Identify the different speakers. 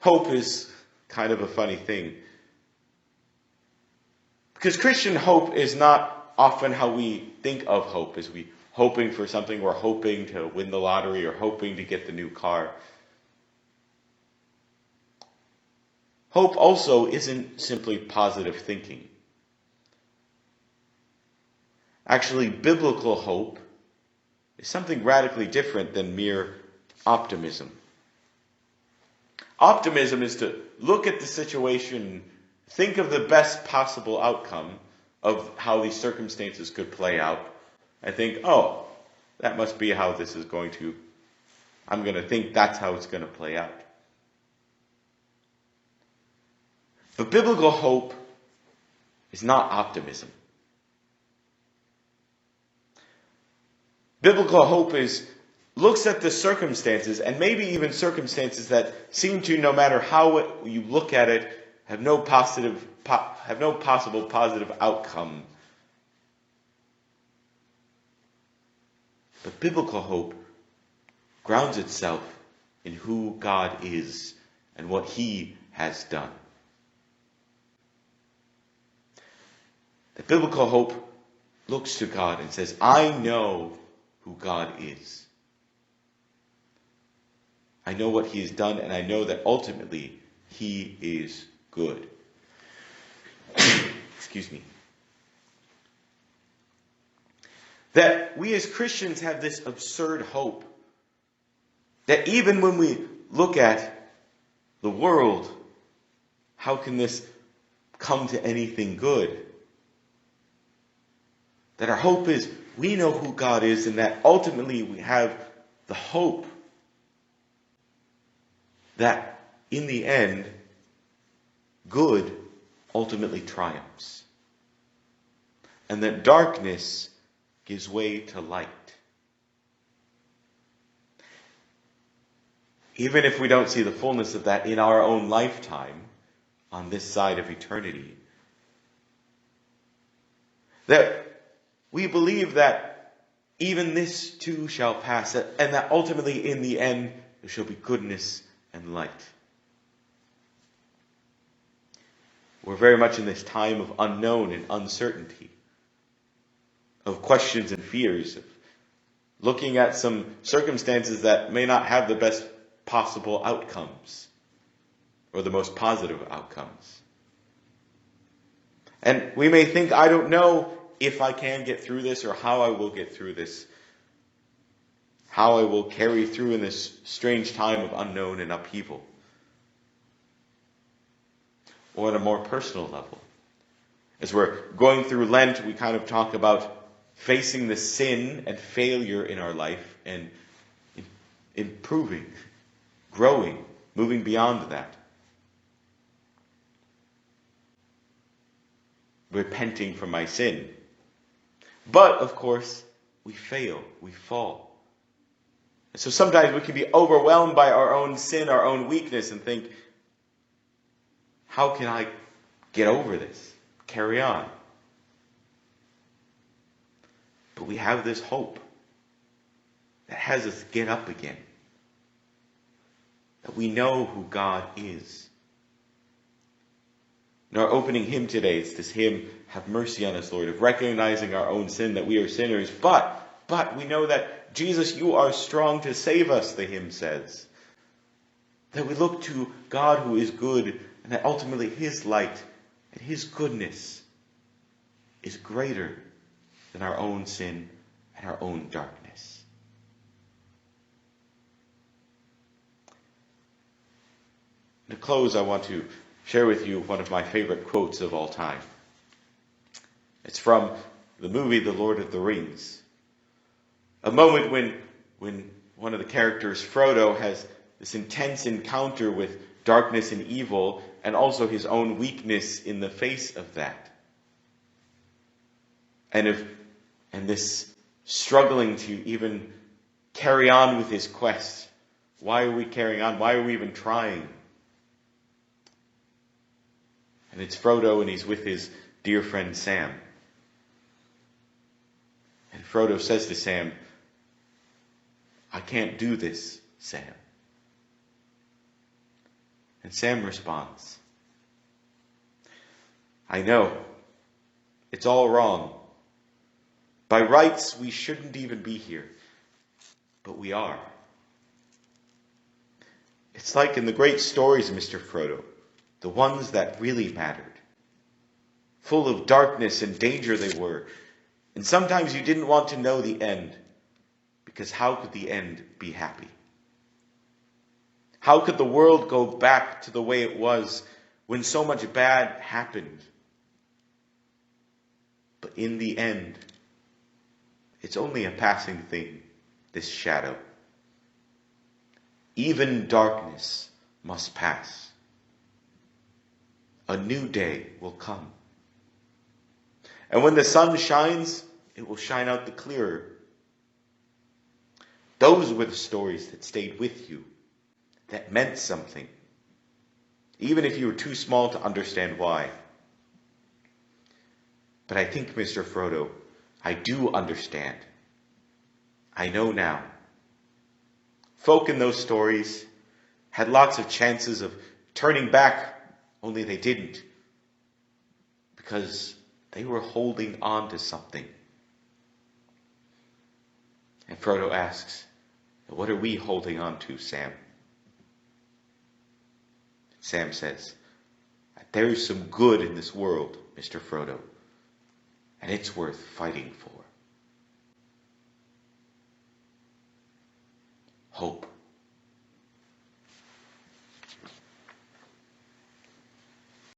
Speaker 1: Hope is kind of a funny thing. Because Christian hope is not often how we think of hope, as we hoping for something, we're hoping to win the lottery or hoping to get the new car. Hope also isn't simply positive thinking. Actually, biblical hope is something radically different than mere optimism. Optimism is to look at the situation, think of the best possible outcome of how these circumstances could play out, and think, oh, that must be how this is going to, I'm going to think that's how it's going to play out. But biblical hope is not optimism. Biblical hope looks at the circumstances, and maybe even circumstances that seem to, no matter how you look at it, have no possible positive outcome. But biblical hope grounds itself in who God is and what He has done. The biblical hope looks to God and says, I know who God is. I know what He has done, and I know that ultimately He is good. Excuse me. That we as Christians have this absurd hope that even when we look at the world, how can this come to anything good? That our hope is we know who God is, and that ultimately we have the hope that in the end, good ultimately triumphs. And that darkness gives way to light. Even if we don't see the fullness of that in our own lifetime, on this side of eternity, that we believe that even this too shall pass, and that ultimately in the end there shall be goodness and light. We're very much in this time of unknown and uncertainty, of questions and fears, of looking at some circumstances that may not have the best possible outcomes, or the most positive outcomes. And we may think, I don't know if I can get through this, or how I will get through this, how I will carry through in this strange time of unknown and upheaval. Or at a more personal level. As we're going through Lent, we kind of talk about facing the sin and failure in our life and improving, growing, moving beyond that. Repenting from my sin. But, of course, we fail, we fall. And so sometimes we can be overwhelmed by our own sin, our own weakness, and think, how can I get over this? Carry on. But we have this hope that has us get up again. That we know who God is. In our opening hymn today, it's this hymn, Have Mercy on Us, Lord, of recognizing our own sin, that we are sinners, but we know that, Jesus, you are strong to save us, the hymn says. That we look to God who is good, and that ultimately His light and His goodness is greater than our own sin and our own darkness. To close, I want to share with you one of my favorite quotes of all time. It's from the movie The Lord of the Rings. A moment when one of the characters, Frodo, has this intense encounter with darkness and evil, and also his own weakness in the face of that. And this struggling to even carry on with his quest. Why are we carrying on? Why are we even trying? And it's Frodo, and he's with his dear friend Sam. And Frodo says to Sam, I can't do this, Sam. And Sam responds, I know, it's all wrong. By rights, we shouldn't even be here, but we are. It's like in the great stories, Mr. Frodo, the ones that really mattered. Full of darkness and danger they were, and sometimes you didn't want to know the end, because how could the end be happy? How could the world go back to the way it was when so much bad happened? But in the end, it's only a passing thing, this shadow. Even darkness must pass. A new day will come. And when the sun shines, it will shine out the clearer. Those were the stories that stayed with you, that meant something, even if you were too small to understand why. But I think, Mr. Frodo, I do understand. I know now. Folk in those stories had lots of chances of turning back, only they didn't, because they were holding on to something. And Frodo asks, what are we holding on to, Sam? Sam says, there is some good in this world, Mr. Frodo, and it's worth fighting for. Hope.